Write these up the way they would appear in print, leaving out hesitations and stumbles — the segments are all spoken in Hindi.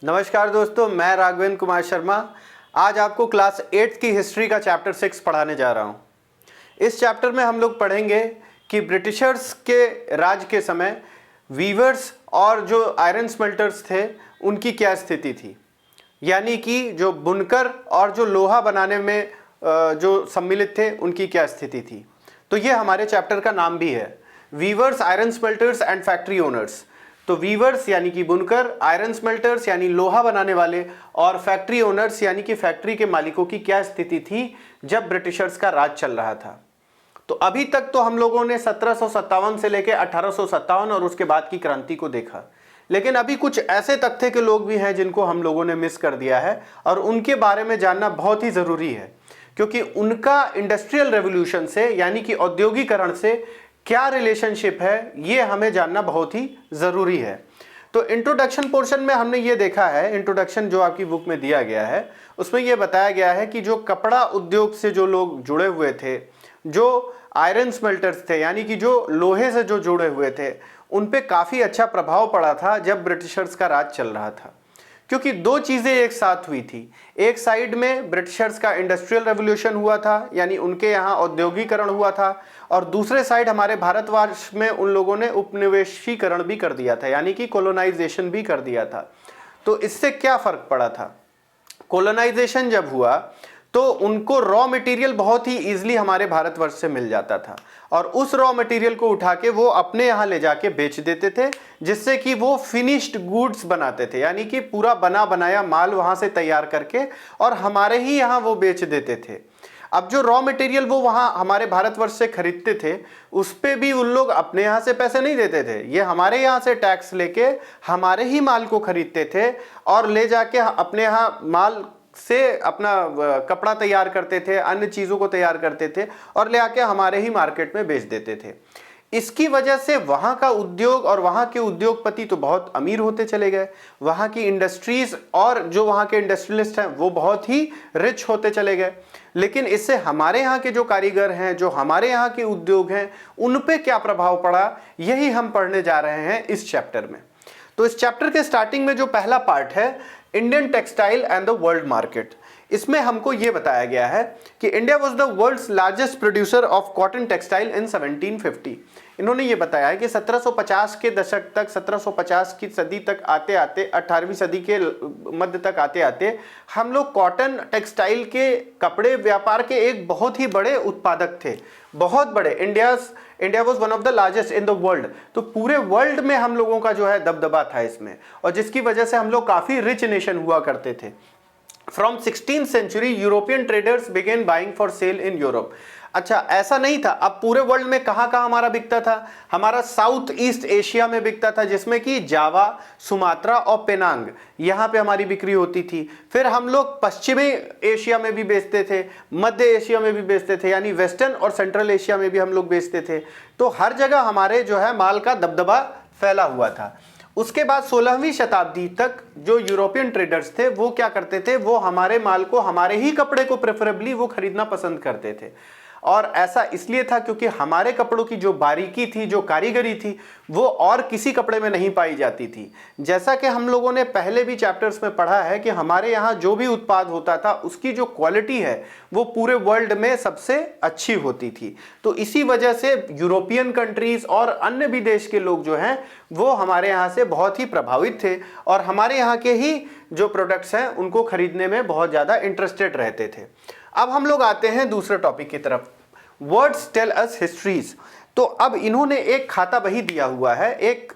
नमस्कार दोस्तों, मैं राघवेंद्र कुमार शर्मा आज आपको क्लास 8 की हिस्ट्री का चैप्टर 6 पढ़ाने जा रहा हूं। इस चैप्टर में हम लोग पढ़ेंगे कि ब्रिटिशर्स के राज के समय वीवर्स और जो आयरन स्मेल्टर्स थे उनकी क्या स्थिति थी, यानी कि जो बुनकर और जो लोहा बनाने में जो सम्मिलित थे उनकी क्या स्थिति थी। तो ये हमारे चैप्टर का नाम भी है, weavers, iron smelters and factory owners. तो वीवर्स यानी कि बुनकर, आयरन स्मेल्टर्स यानी लोहा बनाने वाले, और फैक्ट्री ओनर्स यानी कि फैक्ट्री के मालिकों की क्या स्थिति थी जब ब्रिटिशर्स का राज चल रहा था। तो अभी तक तो हम लोगों ने 1757 से लेकर 1857 और उसके बाद की क्रांति को देखा, लेकिन अभी कुछ ऐसे तथ्य के लोग भी हैं जिनको हम लोगों ने मिस कर दिया है और उनके बारे में जानना बहुत ही ज़रूरी है, क्योंकि उनका इंडस्ट्रियल रेवोल्यूशन से यानी कि औद्योगिकरण से क्या रिलेशनशिप है ये हमें जानना बहुत ही ज़रूरी है। तो इंट्रोडक्शन पोर्शन में हमने ये देखा है, इंट्रोडक्शन जो आपकी बुक में दिया गया है उसमें ये बताया गया है कि जो कपड़ा उद्योग से जो लोग जुड़े हुए थे, जो आयरन स्मेल्टर्स थे यानी कि जो लोहे से जो जुड़े हुए थे, उन पे काफ़ी अच्छा प्रभाव पड़ा था जब ब्रिटिशर्स का राज चल रहा था, क्योंकि दो चीज़ें एक साथ हुई थी। एक साइड में ब्रिटिशर्स का इंडस्ट्रियल रेवोल्यूशन हुआ था, यानी उनके यहाँ औद्योगिकरण हुआ था, और दूसरे साइड हमारे भारतवर्ष में उन लोगों ने उपनिवेशीकरण भी कर दिया था, यानी कि कोलोनाइजेशन भी कर दिया था। तो इससे क्या फ़र्क पड़ा था? कोलोनाइजेशन जब हुआ तो उनको रॉ मटेरियल बहुत ही ईजिली हमारे भारतवर्ष से मिल जाता था, और उस रॉ मटेरियल को उठा के वो अपने यहाँ ले जाके बेच देते थे, जिससे कि वो फिनिश्ड गुड्स बनाते थे, यानी कि पूरा बना बनाया माल वहाँ से तैयार करके और हमारे ही यहाँ वो बेच देते थे। अब जो रॉ मटेरियल वो वहाँ हमारे भारतवर्ष से खरीदते थे, उस पर भी उन लोग अपने यहाँ से पैसे नहीं देते थे, ये हमारे यहाँ से टैक्स लेके हमारे ही माल को खरीदते थे और ले जाके अपने यहाँ माल से अपना कपड़ा तैयार करते थे, अन्य चीज़ों को तैयार करते थे और ले आके हमारे ही मार्केट में बेच देते थे। इसकी वजह से वहाँ का उद्योग और वहाँ के उद्योगपति तो बहुत अमीर होते चले गए, वहाँ की इंडस्ट्रीज और जो वहाँ के इंडस्ट्रियलिस्ट हैं वो बहुत ही रिच होते चले गए। लेकिन इससे हमारे यहाँ के जो कारीगर हैं, जो हमारे यहाँ के उद्योग हैं, उन पे क्या प्रभाव पड़ा, यही हम पढ़ने जा रहे हैं इस चैप्टर में। तो इस चैप्टर के स्टार्टिंग में जो पहला पार्ट है, Indian textile and the world market, इसमें हमको ये बताया गया है कि India was the world's largest producer of cotton textile in 1750। इन्होंने ये बताया है कि 1750 के दशक तक, 1750 की सदी तक आते आते, 18वीं सदी के मध्य तक आते आते हम लोग कॉटन टेक्सटाइल के कपड़े व्यापार के एक बहुत ही बड़े उत्पादक थे, बहुत बड़े। India was one of the largest in the world. तो पूरे वर्ल्ड में हम लोगों का जो है दबदबा था इसमें, और जिसकी वजह से हम लोग काफ़ी रिच नेशन हुआ करते थे। From 16th century European traders began buying for sale in Europe. अच्छा, ऐसा नहीं था, अब पूरे वर्ल्ड में कहाँ कहाँ हमारा बिकता था? हमारा साउथ ईस्ट एशिया में बिकता था, जिसमें कि जावा, सुमात्रा और पेनांग, यहाँ पे हमारी बिक्री होती थी। फिर हम लोग पश्चिमी एशिया में भी बेचते थे, मध्य एशिया में भी बेचते थे, यानी वेस्टर्न और सेंट्रल एशिया में भी हम लोग बेचते थे। तो हर जगह हमारे जो है माल का दबदबा फैला हुआ था। उसके बाद 16वीं शताब्दी तक जो यूरोपियन ट्रेडर्स थे वो क्या करते थे, वो हमारे माल को, हमारे ही कपड़े को प्रेफरेबली वो खरीदना पसंद करते थे। और ऐसा इसलिए था क्योंकि हमारे कपड़ों की जो बारीकी थी, जो कारीगरी थी, वो और किसी कपड़े में नहीं पाई जाती थी। जैसा कि हम लोगों ने पहले भी चैप्टर्स में पढ़ा है कि हमारे यहाँ जो भी उत्पाद होता था उसकी जो क्वालिटी है वो पूरे वर्ल्ड में सबसे अच्छी होती थी। तो इसी वजह से यूरोपियन कंट्रीज और अन्य भी देश के लोग जो हैं वो हमारे यहाँ से बहुत ही प्रभावित थे और हमारे यहाँ के ही जो प्रोडक्ट्स हैं उनको खरीदने में बहुत ज़्यादा इंटरेस्टेड रहते थे। अब हम लोग आते हैं दूसरे टॉपिक की तरफ, वर्ड्स टेल अस हिस्ट्रीज। तो अब इन्होंने एक खाता बही दिया हुआ है, एक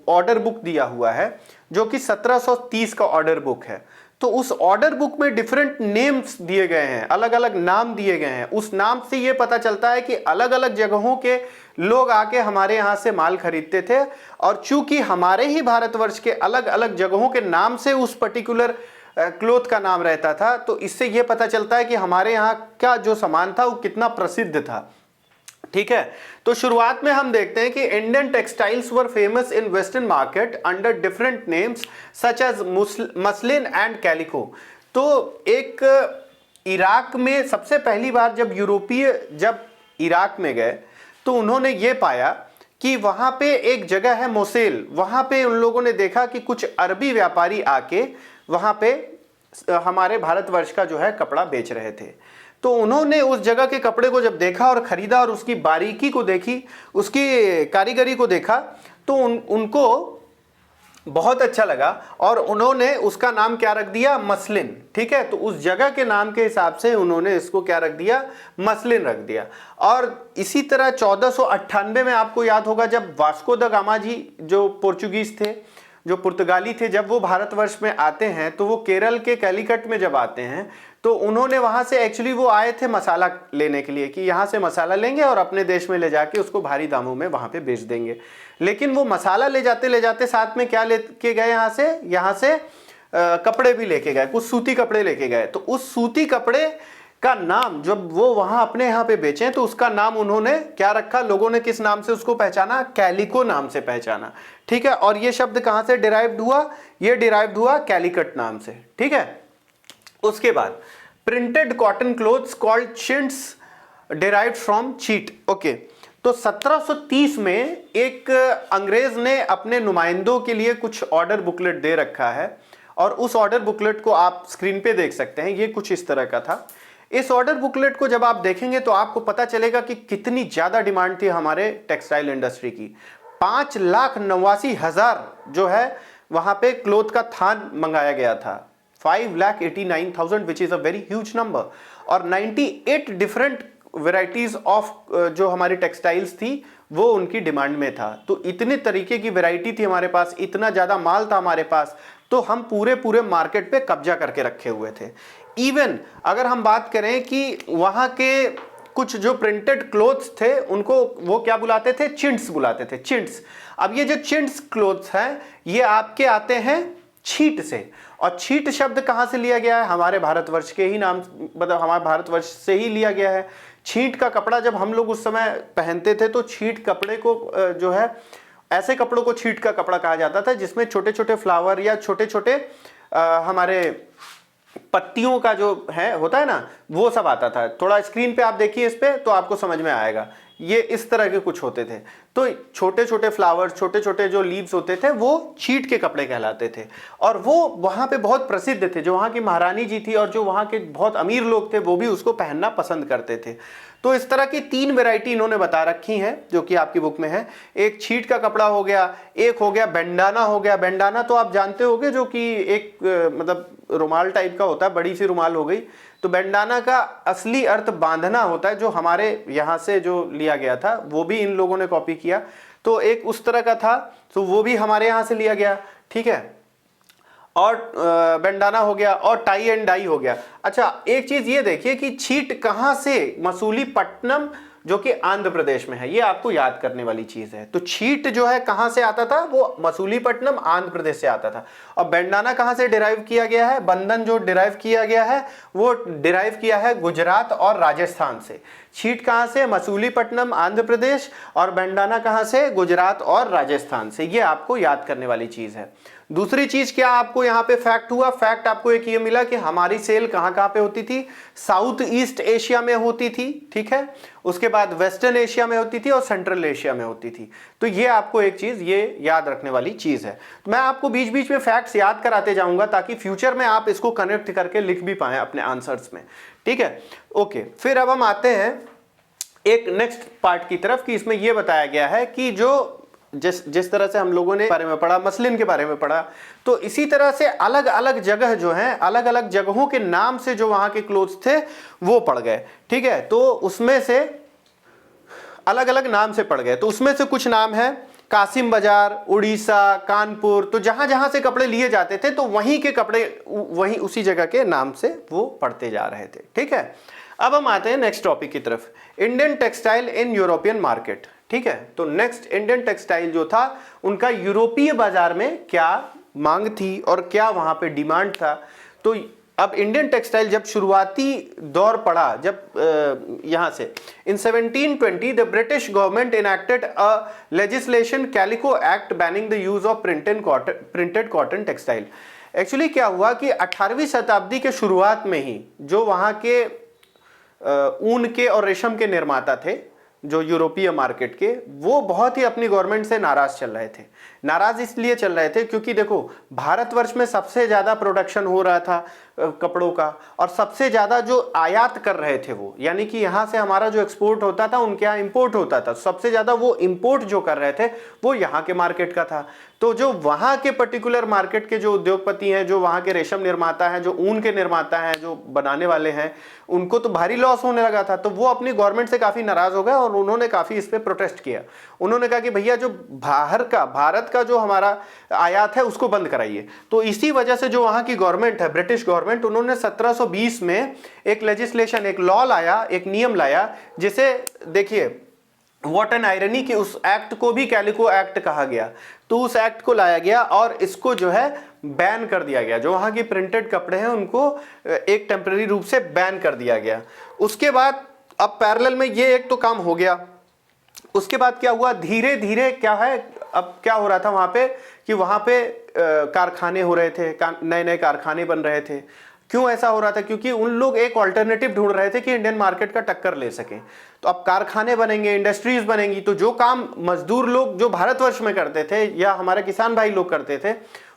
ऑर्डर बुक दिया हुआ है जो कि 1730 का ऑर्डर बुक है। तो उस ऑर्डर बुक में डिफरेंट नेम्स दिए गए हैं, अलग अलग नाम दिए गए हैं। उस नाम से ये पता चलता है कि अलग अलग जगहों के लोग आके हमारे यहाँ से माल खरीदते थे, और चूंकि हमारे ही भारतवर्ष के अलग अलग जगहों के नाम से उस पर्टिकुलर क्लोथ का नाम रहता था, तो इससे यह पता चलता है कि हमारे यहाँ का जो सामान था वो कितना प्रसिद्ध था। ठीक है, तो शुरुआत में हम देखते हैं कि Indian textiles were famous in western market under different names such as muslin and calico. तो एक इराक में सबसे पहली बार जब यूरोपीय जब इराक में गए तो उन्होंने ये पाया कि वहां पे एक जगह है मोसेल, वहां पे उन लोगों ने देखा कि कुछ अरबी व्यापारी आके वहां पे हमारे भारतवर्ष का जो है कपड़ा बेच रहे थे। तो उन्होंने उस जगह के कपड़े को जब देखा और खरीदा और उसकी बारीकी को देखी, उसकी कारीगरी को देखा, तो उनको बहुत अच्छा लगा और उन्होंने उसका नाम क्या रख दिया, मसलिन। ठीक है, तो उस जगह के नाम के हिसाब से उन्होंने इसको क्या रख दिया, मसलिन रख दिया। और इसी तरह 1498 में आपको याद होगा जब वास्को द गामा जी जो पोर्चुगीज थे, जो पुर्तगाली थे, जब वो भारतवर्ष में आते हैं तो वो केरल के कैलीकट में जब आते हैं तो उन्होंने वहां से एक्चुअली वो आए थे मसाला लेने के लिए कि यहाँ से मसाला लेंगे और अपने देश में ले जाके उसको भारी दामों में वहां पे बेच देंगे। लेकिन वो मसाला ले जाते साथ में क्या लेके गए, यहाँ से कपड़े भी लेके गए, कुछ सूती कपड़े लेके गए। तो उस सूती कपड़े का नाम जब वो वहां अपने यहाँ पे बेचे तो उसका नाम उन्होंने क्या रखा, लोगों ने किस नाम से उसको पहचाना, कैलिको नाम से पहचाना। ठीक है, और ये शब्द कहां से डिराइव्ड हुआ, ये डिराइव्ड हुआ कैलिकट नाम से। ठीक है, उसके बाद printed cotton clothes called chintz derived from cheet. Okay, तो 1730 में एक अंग्रेज ने अपने नुमाइंदों के लिए कुछ ऑर्डर बुकलेट दे रखा है और उस ऑर्डर बुकलेट को आप स्क्रीन पे देख सकते हैं। ये कुछ इस तरह का था। इस ऑर्डर बुकलेट को जब आप देखेंगे तो आपको पता चलेगा कि कितनी ज्यादा डिमांड थी हमारे टेक्सटाइल इंडस्ट्री की। 5,89,000 जो है वहां पे क्लोथ का थान मंगाया गया था, 5,89,000 which is a very huge number. और 98 डिफरेंट वेराइटीज ऑफ जो हमारी टेक्सटाइल्स थी वो उनकी डिमांड में था। तो इतने तरीके की वैरायटी थी हमारे पास, इतना ज्यादा माल था हमारे पास, तो हम पूरे मार्केट पे कब्जा करके रखे हुए थे। इवन अगर हम बात करें कि वहां के कुछ जो प्रिंटेड क्लोथ्स थे उनको वो क्या बुलाते थे, चिंट्स बुलाते थे, चिंट्स। अब ये जो चिंट्स क्लोथ्स हैं ये आपके आते हैं छीट से, और छीट शब्द कहां से लिया गया है, हमारे भारतवर्ष के ही नाम, मतलब हमारे भारतवर्ष से ही लिया गया है। छीट का कपड़ा जब हम लोग उस समय पहनते थे तो छीट कपड़े को जो है, ऐसे कपड़ों को छीट का कपड़ा कहा जाता था जिसमें छोटे छोटे फ्लावर या छोटे छोटे हमारे पत्तियों का जो है होता है ना, वो सब आता था। थोड़ा स्क्रीन पे आप देखिए इस पे तो आपको समझ में आएगा। ये इस तरह के कुछ होते थे, तो छोटे छोटे फ्लावर, छोटे छोटे जो लीव्स होते थे वो छीट के कपड़े कहलाते थे। और वो वहां पे बहुत प्रसिद्ध थे। जो वहां की महारानी जी थी और जो वहां के बहुत अमीर लोग थे वो भी उसको पहनना पसंद करते थे। तो इस तरह की 3 वैरायटी इन्होंने बता रखी हैं जो कि आपकी बुक में है। एक छीट का कपड़ा हो गया, एक हो गया बेंडाना हो गया। बेंडाना तो आप जानते होंगे जो कि एक मतलब रुमाल टाइप का होता है, बड़ी सी रुमाल हो गई। तो बेंडाना का असली अर्थ बांधना होता है, जो हमारे यहाँ से जो लिया गया था वो भी इन लोगों ने कॉपी किया। तो एक उस तरह का था, तो वो भी हमारे यहाँ से लिया गया। ठीक है, और बेंडाना हो गया और टाई एंड डाई हो गया। अच्छा, एक चीज ये देखिए कि छीट कहां से, मसूलीपट्टनम जो कि आंध्र प्रदेश में है, ये आपको याद करने वाली चीज है। तो छीट जो है कहां से आता था, वो मसूलीपट्टनम आंध्र प्रदेश से आता था। और बेंडाना कहां से डिराइव किया गया है, बंधन जो डिराइव किया गया है वो डिराइव किया है गुजरात और राजस्थान से। छीट कहां से, मसूलीपट्टनम आंध्र प्रदेश, और बेंडाना कहां से, गुजरात और राजस्थान से। ये आपको याद करने वाली चीज है। दूसरी चीज क्या आपको यहाँ पे फैक्ट हुआ, फैक्ट आपको एक ये मिला कि हमारी सेल कहाँ कहाँ पे होती थी, साउथ ईस्ट एशिया में होती थी। ठीक है, उसके बाद वेस्टर्न एशिया में होती थी और सेंट्रल एशिया में होती थी। तो ये आपको एक चीज ये याद रखने वाली चीज है। तो मैं आपको बीच बीच में फैक्ट्स याद कराते जाऊंगा ताकि फ्यूचर में आप इसको कनेक्ट करके लिख भी पाए अपने आंसर्स में। ठीक है, ओके। फिर अब हम आते हैं एक नेक्स्ट पार्ट की तरफ कि इसमें यह बताया गया है कि जो जिस तरह से हम लोगों ने बारे में पढ़ा, मसलिन के बारे में पढ़ा, तो इसी तरह से अलग अलग जगह जो हैं, अलग अलग जगहों के नाम से जो वहां के क्लोथ्स थे वो पड़ गए। ठीक है, तो उसमें से अलग अलग नाम से पड़ गए। तो उसमें से कुछ नाम है कासिम बाजार, उड़ीसा, कानपुर। तो जहां जहां से कपड़े लिए जाते थे तो वहीं के कपड़े वहीं उसी जगह के नाम से वो पढ़ते जा रहे थे। ठीक है, अब हम आते हैं नेक्स्ट टॉपिक की तरफ, Indian textile in European market. ठीक है, तो नेक्स्ट इंडियन टेक्सटाइल जो था उनका यूरोपीय बाजार में क्या मांग थी और क्या वहां पे डिमांड था। तो अब इंडियन टेक्सटाइल जब शुरुआती दौर पड़ा, जब यहां से इन 1720 the British government enacted a legislation calico act banning the use of printed cotton textile. Actually क्या हुआ कि 18वीं शताब्दी के शुरुआत में ही जो वहां के ऊन के और रेशम के निर्माता थे, जो यूरोपीय मार्केट के, वो बहुत ही अपनी गवर्नमेंट से नाराज चल रहे थे। नाराज इसलिए चल रहे थे क्योंकि देखो भारतवर्ष में सबसे ज्यादा प्रोडक्शन हो रहा था कपड़ों का, और सबसे ज्यादा जो आयात कर रहे थे वो, यानी कि यहां से हमारा जो एक्सपोर्ट होता था उनके यहाँ इंपोर्ट होता था, सबसे ज्यादा वो इंपोर्ट जो कर रहे थे वो यहाँ के मार्केट का था। तो जो वहां के पर्टिकुलर मार्केट के जो उद्योगपति हैं, जो वहां के रेशम निर्माता हैं, जो ऊन के निर्माता हैं, जो बनाने वाले हैं, उनको तो भारी लॉस होने लगा था। तो वो अपनी गवर्नमेंट से काफी नाराज हो गए और उन्होंने काफी इस पे प्रोटेस्ट किया। उन्होंने कहा कि भैया जो बाहर का, भारत का जो हमारा आयात है उसको बंद कराइए। तो इसी वजह से जो वहां की गवर्नमेंट है, ब्रिटिश गवर्नमेंट, उन्होंने 1720 में एक लेजिस्लेशन, एक लॉ लाया, एक नियम लाया, जिसे देखिए व्हाट एन आयरनी कि उस एक्ट को भी कैलिको एक्ट कहा गया। तो उस एक्ट को लाया गया और इसको जो है बैन कर दिया गया। जो वहां की प्रिंटेड कपड़े हैं उनको एक टेम्पररी रूप से बैन कर दिया गया। उसके बाद अब पैरेलल में ये एक तो काम हो गया। उसके बाद क्या हुआ, धीरे धीरे क्या है, अब क्या हो रहा था वहां पे कि वहां पे कारखाने हो रहे थे, नए नए कारखाने बन रहे थे। क्यों ऐसा हो रहा था? क्योंकि उन लोग एक ऑल्टरनेटिव ढूंढ रहे थे कि इंडियन मार्केट का टक्कर ले सकें। तो अब कारखाने बनेंगे, इंडस्ट्रीज बनेंगी, तो जो काम मजदूर लोग जो भारतवर्ष में करते थे या हमारे किसान भाई लोग करते थे,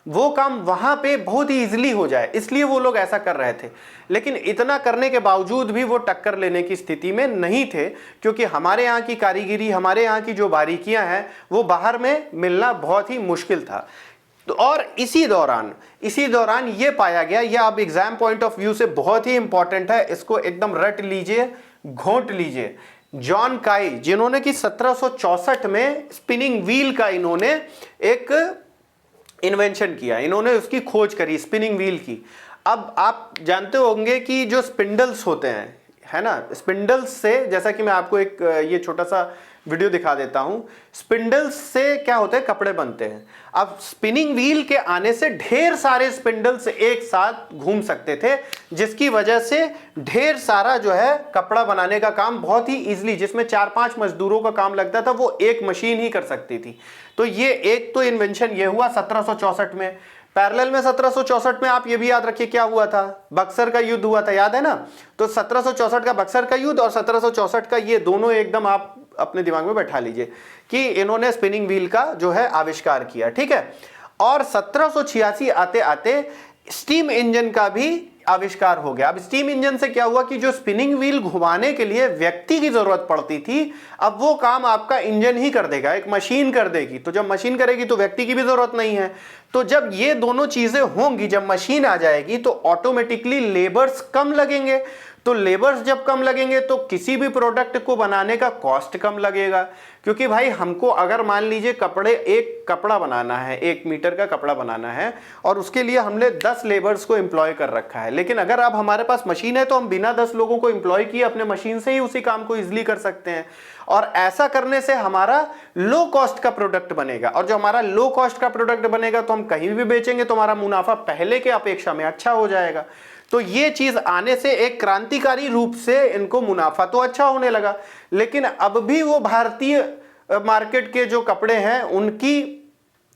वो काम वहां पे बहुत ही इजीली हो जाए, इसलिए वो लोग ऐसा कर रहे थे। लेकिन इतना करने के बावजूद भी वो टक्कर लेने की स्थिति में नहीं थे, क्योंकि हमारे यहाँ की कारीगरी, हमारे यहाँ की जो बारीकियां हैं, वो बाहर में मिलना बहुत ही मुश्किल था। तो और इसी दौरान ये पाया गया, यह अब एग्जाम पॉइंट ऑफ व्यू से बहुत ही इंपॉर्टेंट है, इसको एकदम रट लीजिए, घोंट लीजिए। जॉन काई, जिन्होंने कि 1764 में स्पिनिंग व्हील का इन्होंने एक इन्वेंशन किया, इन्होंने उसकी खोज करी, स्पिनिंग व्हील की। अब आप जानते होंगे कि जो स्पिंडल्स होते हैं, है ना, स्पिंडल्स से, जैसा कि मैं आपको एक ये छोटा सा वीडियो दिखा देता हूं, स्पिंडल्स से क्या होते हैं, कपड़े बनते हैं। अब स्पिनिंग व्हील के आने से ढेर सारे स्पिंडल्स एक साथ घूम सकते थे, जिसकी वजह से ढेर सारा जो है कपड़ा बनाने का काम बहुत ही इजीली, जिसमें 4-5 मजदूरों का काम लगता था, वो एक मशीन ही कर सकती थी। तो ये एक तो इन्वेंशन ये हुआ 1764 में। पैरेलल में 1764 में आप ये भी याद रखिए क्या हुआ था, बक्सर का युद्ध हुआ था, याद है ना। तो 1764 का बक्सर का युद्ध और 1764 का ये दोनों एकदम आप अपने दिमाग में बैठा लीजिए कि इन्होंने स्पिनिंग व्हील का जो है आविष्कार किया, ठीक है। और 1786 आते आते स्टीम इंजन का भी आविष्कार हो गया। अब स्टीम इंजन से क्या हुआ कि जो स्पिनिंग व्हील घुमाने के लिए व्यक्ति की जरूरत पड़ती थी, अब वो काम आपका इंजन ही कर देगा, एक मशीन कर देगी। तो जब मशीन करेगी तो व्यक्ति की भी जरूरत नहीं है। तो जब ये दोनों चीजें होंगी, जब मशीन आ जाएगी, तो ऑटोमेटिकली लेबर्स कम लगेंगे। तो लेबर्स जब कम लगेंगे तो किसी भी प्रोडक्ट को बनाने का कॉस्ट कम लगेगा। क्योंकि भाई हमको अगर मान लीजिए एक कपड़ा बनाना है, 1 मीटर का कपड़ा बनाना है, और उसके लिए हमने 10 लेबर्स को एम्प्लॉय कर रखा है। लेकिन अगर अब हमारे पास मशीन है तो हम बिना 10 लोगों को एम्प्लॉय किए अपने मशीन से ही उसी काम को इजीली कर सकते हैं। और ऐसा करने से हमारा लो कॉस्ट का प्रोडक्ट बनेगा, और जो हमारा लो कॉस्ट का प्रोडक्ट बनेगा तो हम कहीं भी बेचेंगे तो हमारा मुनाफा पहले के अपेक्षा में अच्छा हो जाएगा। तो ये चीज आने से एक क्रांतिकारी रूप से इनको मुनाफा तो अच्छा होने लगा। लेकिन अब भी वो भारतीय मार्केट के जो कपड़े हैं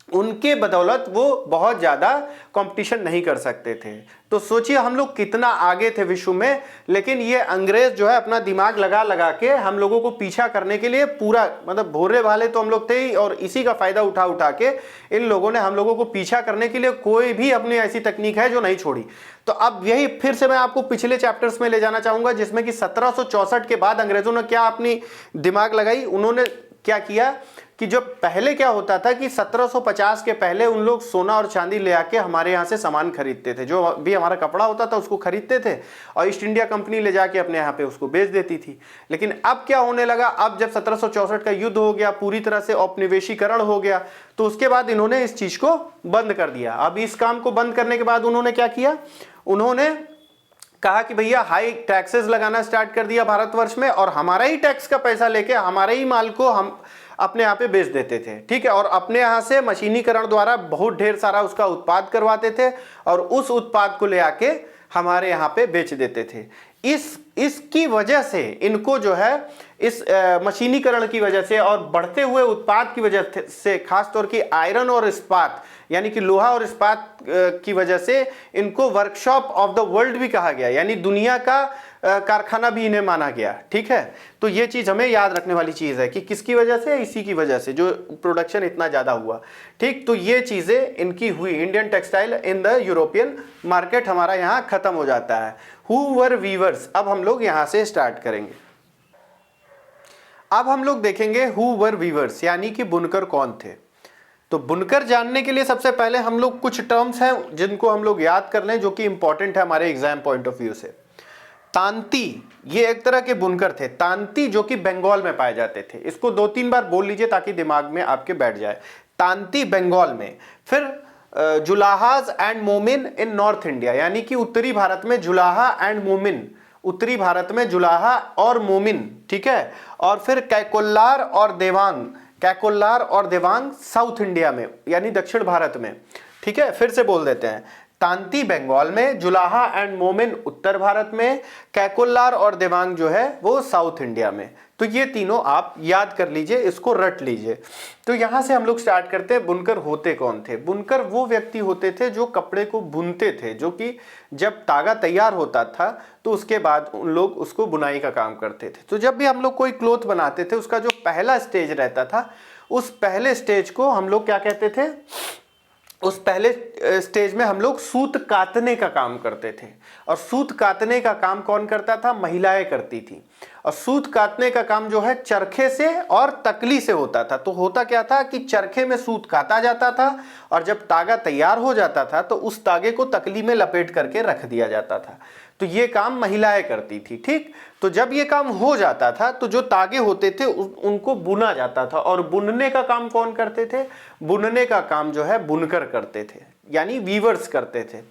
उनके बदौलत वो बहुत ज्यादा कंपटीशन नहीं कर सकते थे। तो सोचिए हम लोग कितना आगे थे विश्व में, लेकिन ये अंग्रेज जो है अपना दिमाग लगा लगा के हम लोगों को पीछा करने के लिए पूरा, मतलब भोरे वाले तो हम लोग थे ही, और इसी का फायदा उठा उठा के इन लोगों ने हम लोगों को पीछा करने के लिए कोई भी अपनी ऐसी तकनीक है जो नहीं छोड़ी। तो अब यही फिर से मैं आपको पिछले चैप्टर्स में ले जाना चाहूंगा, जिसमें कि 1764 के बाद अंग्रेजों ने क्या अपनी दिमाग लगाई, उन्होंने क्या किया कि जो पहले क्या होता था कि 1750 के पहले उन लोग सोना और चांदी ले आके हमारे यहाँ से सामान खरीदते थे, जो भी हमारा कपड़ा होता था उसको खरीदते थे, और ईस्ट इंडिया कंपनी ले जाके अपने यहाँ पे उसको बेच देती थी। लेकिन अब क्या होने लगा, अब जब 1764 का युद्ध हो गया, पूरी तरह से औपनिवेशीकरण हो गया, तो उसके बाद इन्होंने इस चीज को बंद कर दिया। अब इस काम को बंद करने के बाद उन्होंने क्या किया, उन्होंने कहा कि भैया हाई टैक्सेस लगाना स्टार्ट कर दिया भारतवर्ष में, और हमारा ही टैक्स का पैसा लेके हमारे ही माल को हम अपने यहाँ पे बेच देते थे, ठीक है। और अपने यहाँ से मशीनीकरण द्वारा बहुत ढेर सारा उसका उत्पाद करवाते थे, और उस उत्पाद को ले आके हमारे यहाँ पे बेच देते थे। इसकी वजह से इनको जो है इस मशीनीकरण की वजह से और बढ़ते हुए उत्पाद की वजह से, खासतौर की आयरन और इस्पात यानी कि लोहा और इस्पात की वजह से इनको वर्कशॉप ऑफ द वर्ल्ड भी कहा गया, यानी दुनिया का कारखाना भी इन्हें माना गया। ठीक है, तो ये चीज हमें याद रखने वाली चीज है कि किसकी वजह से, इसी की वजह से जो प्रोडक्शन इतना ज्यादा हुआ। ठीक, तो ये चीजें इनकी हुई। Indian textile in the European market हमारा यहाँ खत्म हो जाता है। हु वर वीवर्स, अब हम लोग यहाँ से स्टार्ट करेंगे। अब हम लोग देखेंगे हु वर वीवर्स, यानी कि बुनकर कौन थे। तो बुनकर जानने के लिए सबसे पहले हम लोग कुछ टर्म्स हैं जिनको हम लोग याद कर लें, जो कि इंपॉर्टेंट है हमारे एग्जाम पॉइंट ऑफ व्यू से। तांती, ये एक तरह के बुनकर थे। तांती जो कि बंगाल में पाए जाते थे। इसको 2-3 बार बोल लीजिए ताकि दिमाग में आपके बैठ जाए। तांती बंगाल में। फिर जुलाहाज एंड मोमिन इन नॉर्थ इंडिया, यानी कि उत्तरी भारत में जुलाहा एंड मोमिन, उत्तरी भारत में जुलाहा और मोमिन। ठीक है, और फिर कैकोल्लार और देवांग, कैकोल्लार और देवांग साउथ इंडिया में, यानी दक्षिण भारत में। ठीक है, फिर से बोल देते हैं। तांती बंगाल में, जुलाहा एंड मोमिन उत्तर भारत में, कैकोल्लार और देवांग जो है वो साउथ इंडिया में। तो ये तीनों आप याद कर लीजिए, इसको रट लीजिए। तो यहां से हम लोग स्टार्ट करते हैं। बुनकर होते कौन थे? बुनकर वो व्यक्ति होते थे जो कपड़े को बुनते थे, जो कि जब तागा तैयार होता था तो उसके बाद उन लोग उसको बुनाई का काम करते थे। तो जब भी हम लोग कोई क्लोथ बनाते थे, उसका जो पहला स्टेज रहता था, उस पहले स्टेज को हम लोग क्या कहते थे? उस पहले स्टेज में हम लोग सूत कातने का काम करते थे। और सूत कातने का काम कौन करता था? महिलाएं करती थी। और सूत कातने का काम जो है चरखे से और तकली से होता था। तो होता क्या था कि चरखे में सूत काता जाता था और जब तागा तैयार हो जाता था तो उस तागे को तकली में लपेट करके रख दिया जाता था। तो ये काम महिलाएं करती थी। ठीक, तो जब ये काम हो जाता था तो जो तागे होते थे उनको बुना जाता था। और बुनने का काम कौन करते थे? बुनने का काम जो है बुनकर करते थे, यानी वीवर्स करते थे।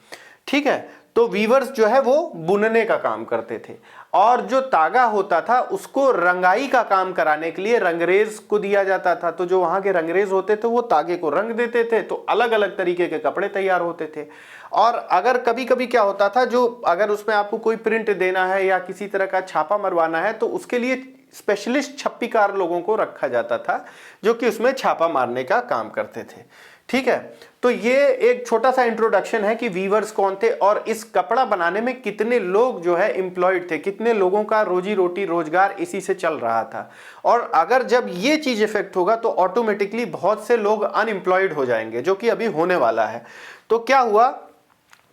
ठीक है, तो वीवर्स जो है वो बुनने का काम करते थे। और जो तागा होता था उसको रंगाई का काम कराने के लिए रंगरेज को दिया जाता था। तो जो वहां के रंगरेज होते थे वो तागे को रंग देते थे, तो अलग अलग तरीके के कपड़े तैयार होते थे। और अगर कभी कभी क्या होता था, जो अगर उसमें आपको कोई प्रिंट देना है या किसी तरह का छापा मरवाना है तो उसके लिए स्पेशलिस्ट छप्पीकार लोगों को रखा जाता था, जो कि उसमें छापा मारने का काम करते थे। ठीक है, तो ये एक छोटा सा इंट्रोडक्शन है कि वीवर्स कौन थे और इस कपड़ा बनाने में कितने लोग जो है एम्प्लॉयड थे, कितने लोगों का रोजी रोटी रोजगार इसी से चल रहा था। और अगर जब ये चीज इफेक्ट होगा तो ऑटोमेटिकली बहुत से लोग अनएम्प्लॉयड हो जाएंगे, जो कि अभी होने वाला है। तो क्या हुआ?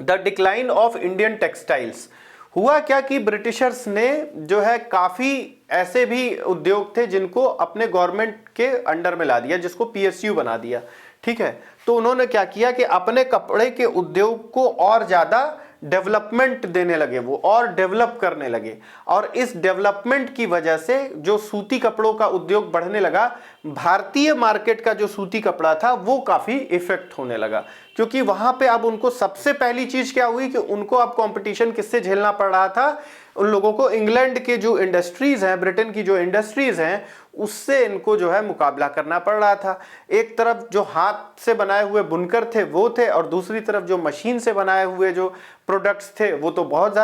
The decline of Indian textiles. हुआ क्या कि ब्रिटिशर्स ने जो है काफी ऐसे भी उद्योग थे जिनको अपने गवर्नमेंट के अंडर में ला दिया, जिसको पीएसयू बना दिया। ठीक है, तो उन्होंने क्या किया कि अपने कपड़े के उद्योग को और ज्यादा डेवलपमेंट देने लगे, वो और डेवलप करने लगे। और इस डेवलपमेंट की वजह से जो सूती कपड़ों का उद्योग बढ़ने लगा, भारतीय मार्केट का जो सूती कपड़ा था वो काफी इफेक्ट होने लगा। क्योंकि वहां पे अब उनको सबसे पहली चीज क्या हुई कि उनको अब कंपटीशन किससे झेलना पड़ रहा था? उन लोगों को इंग्लैंड के जो इंडस्ट्रीज हैं, ब्रिटेन की जो इंडस्ट्रीज हैं, उससे इनको जो है मुकाबला करना पड़ रहा था। एक तरफ जो हाथ से बनाए हुए बुनकर थे वो थे, और दूसरी तरफ जो मशीन से बनाए हुए जो प्रोडक्ट्स थे वो तो बहुत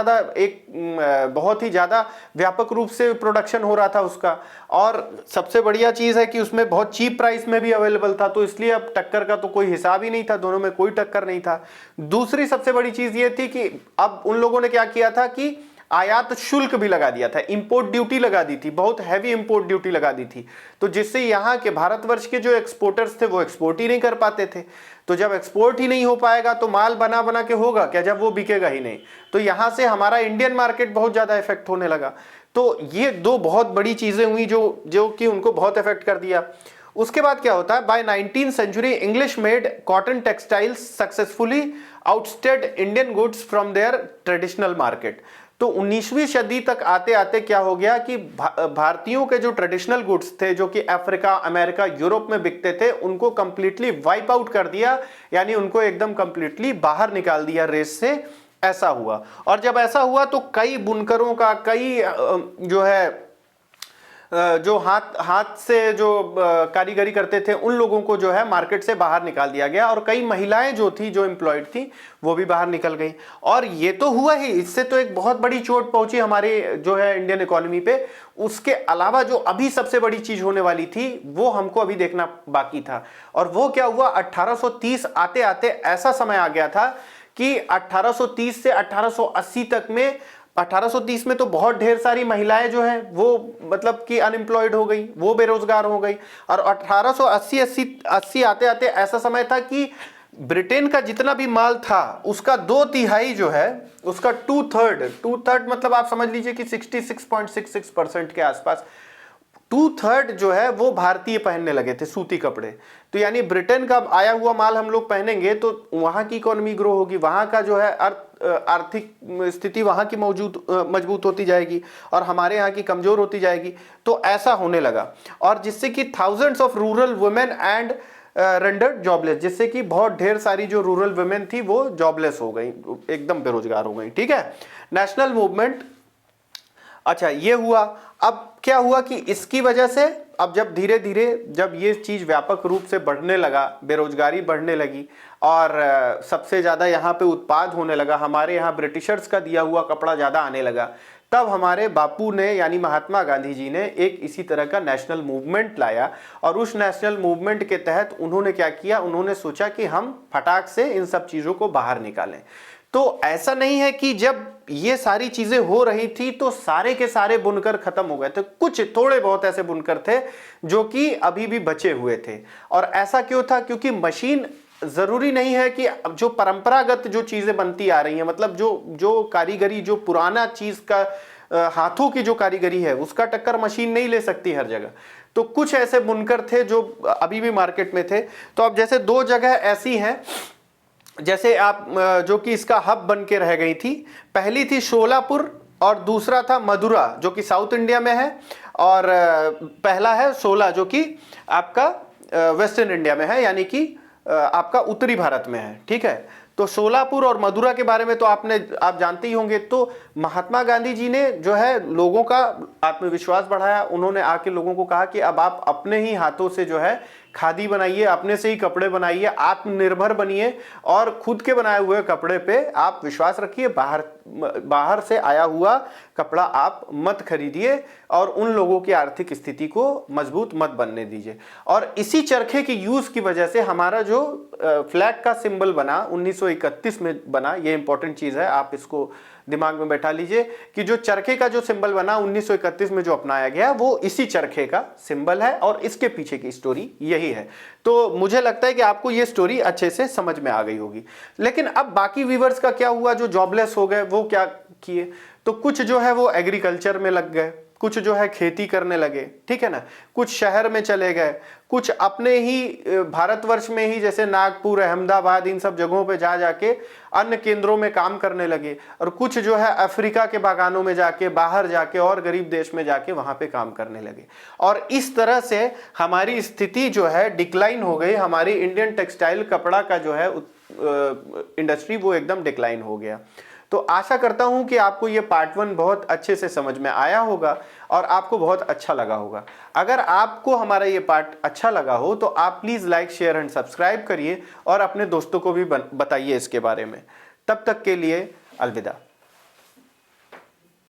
ही ज्यादा व्यापक रूप से प्रोडक्शन हो रहा था उसका। और सबसे बढ़िया चीज है कि उसमें बहुत चीप प्राइस में भी अवेलेबल था, तो इसलिए अब टक्कर का तो कोई हिसाब ही नहीं था, दोनों में कोई टक्कर नहीं था। दूसरी सबसे बड़ी चीज ये थी कि अब उन लोगों ने क्या किया था कि आयात शुल्क भी लगा दिया था, इंपोर्ट ड्यूटी लगा दी थी, बहुत हैवी इंपोर्ट ड्यूटी लगा दी थी। तो जिससे यहाँ के भारतवर्ष के जो एक्सपोर्टर्स थे वो एक्सपोर्ट ही नहीं कर पाते थे। तो जब एक्सपोर्ट ही नहीं हो पाएगा तो माल बना बना के होगा क्या, जब वो बिकेगा ही नहीं। तो यहाँ से हमारा इंडियन मार्केट बहुत ज्यादा इफेक्ट होने लगा। तो ये दो बहुत बड़ी चीजें हुई जो कि उनको बहुत इफेक्ट कर दिया। उसके बाद क्या होता है? By 19th century English made cotton textiles successfully ousted Indian goods from their traditional market. तो 19वीं सदी तक आते आते क्या हो गया कि भारतीयों के जो ट्रेडिशनल गुड्स थे, जो कि अफ्रीका, अमेरिका, यूरोप में बिकते थे, उनको कंप्लीटली वाइप आउट कर दिया, यानी उनको एकदम कंप्लीटली बाहर निकाल दिया रेस से। ऐसा हुआ। और जब ऐसा हुआ तो कई बुनकरों का, कई जो है जो हाथ से जो कारीगरी करते थे, उन लोगों को जो है मार्केट से बाहर निकाल दिया गया। और कई महिलाएं जो थी, जो एम्प्लॉयड थी, वो भी बाहर निकल गई। और ये तो हुआ ही, इससे तो एक बहुत बड़ी चोट पहुंची हमारे जो है इंडियन इकोनॉमी पे। उसके अलावा जो अभी सबसे बड़ी चीज होने वाली थी वो हमको अभी देखना बाकी था। और वो क्या हुआ? 1830 आते आते ऐसा समय आ गया था कि 1830 से 1880 तक में 1830 में तो बहुत ढेर सारी महिलाएं जो हैं वो मतलब कि अनएम्प्लॉयड हो गई, वो बेरोजगार हो गई। और 1880 आते आते ऐसा समय था कि ब्रिटेन का जितना भी माल था उसका 2/3 जो है, उसका 2/3 मतलब आप समझ लीजिए कि 66.66% के आसपास 2/3 जो है वो भारतीय पहनने लगे थे सूती कपड़े। तो यानी ब्रिटेन का आया हुआ माल हम लोग पहनेंगे तो वहां की इकोनॉमी ग्रो होगी, वहां का जो है आर्थिक स्थिति वहां की मजबूत होती जाएगी और हमारे यहाँ की कमजोर होती जाएगी। तो ऐसा होने लगा, और जिससे कि thousands of rural women and rendered jobless, जिससे कि बहुत ढेर सारी जो रूरल वुमेन थी वो जॉबलेस हो गई, एकदम बेरोजगार हो गई। ठीक है, नेशनल मूवमेंट। अच्छा, ये हुआ। अब क्या हुआ कि इसकी वजह से अब जब धीरे धीरे जब ये चीज व्यापक रूप से बढ़ने लगा, बेरोजगारी बढ़ने लगी और सबसे ज्यादा यहाँ पे उत्पाद होने लगा, हमारे यहाँ ब्रिटिशर्स का दिया हुआ कपड़ा ज्यादा आने लगा, तब हमारे बापू ने यानी महात्मा गांधी जी ने एक इसी तरह का नेशनल मूवमेंट लाया। और उस नेशनल मूवमेंट के तहत उन्होंने क्या किया, उन्होंने सोचा कि हम फटाक से इन सब चीजों को बाहर निकालें। तो ऐसा नहीं है कि जब ये सारी चीजें हो रही थी तो सारे के सारे बुनकर खत्म हो गए थे, कुछ थोड़े बहुत ऐसे बुनकर थे जो कि अभी भी बचे हुए थे। और ऐसा क्यों था, क्योंकि मशीन जरूरी नहीं है कि जो परंपरागत जो चीजें बनती आ रही हैं, मतलब जो कारीगरी, जो पुराना चीज का हाथों की जो कारीगरी है उसका टक्कर मशीन नहीं ले सकती हर जगह। तो कुछ ऐसे बुनकर थे जो अभी भी मार्केट में थे। तो अब जैसे 2 जगह ऐसी हैं जैसे आप जो कि इसका हब बन के रह गई थी, पहली थी शोलापुर और दूसरा था मदुरा जो कि साउथ इंडिया में है, और पहला है सोला जो कि आपका वेस्टर्न इंडिया में है, यानी कि आपका उत्तरी भारत में है। ठीक है, तो शोलापुर और मदुरा के बारे में तो आप जानते ही होंगे। तो महात्मा गांधी जी ने जो है लोगों का आत्मविश्वास बढ़ाया, उन्होंने आके लोगों को कहा कि अब आप अपने ही हाथों से जो है खादी बनाइए, अपने से ही कपड़े बनाइए, आत्मनिर्भर बनिए और खुद के बनाए हुए कपड़े पे आप विश्वास रखिए, बाहर से आया हुआ कपड़ा आप मत खरीदिए और उन लोगों की आर्थिक स्थिति को मजबूत मत बनने दीजिए। और इसी चरखे के यूज की वजह से हमारा जो फ्लैग का सिंबल बना 1931 में बना, ये इंपॉर्टेंट चीज है, आप इसको दिमाग में बैठा लीजिए कि जो चरखे का जो सिंबल बना 1931 में जो अपनाया गया वो इसी चरखे का सिंबल है और इसके पीछे की स्टोरी यही है। तो मुझे लगता है कि आपको ये स्टोरी अच्छे से समझ में आ गई होगी। लेकिन अब बाकी व्यूअर्स का क्या हुआ, जो जॉबलेस हो गए वो क्या किए, तो कुछ जो है वो एग्रीकल्चर में लग गए, कुछ जो है खेती करने लगे, ठीक है ना, कुछ शहर में चले गए, कुछ अपने ही भारतवर्ष में ही जैसे नागपुर, अहमदाबाद, इन सब जगहों पे जा जाके अन्य केंद्रों में काम करने लगे, और कुछ जो है अफ्रीका के बागानों में जाके, बाहर जाके और गरीब देश में जाके वहां पे काम करने लगे। और इस तरह से हमारी स्थिति जो है डिक्लाइन हो गई, हमारी इंडियन टेक्सटाइल कपड़ा का जो है इंडस्ट्री वो एकदम डिक्लाइन हो गया। तो आशा करता हूं कि आपको ये पार्ट 1 बहुत अच्छे से समझ में आया होगा और आपको बहुत अच्छा लगा होगा। अगर आपको हमारा ये पार्ट अच्छा लगा हो तो आप please like, share and subscribe करिए और अपने दोस्तों को भी बताइए इसके बारे में। तब तक के लिए अलविदा।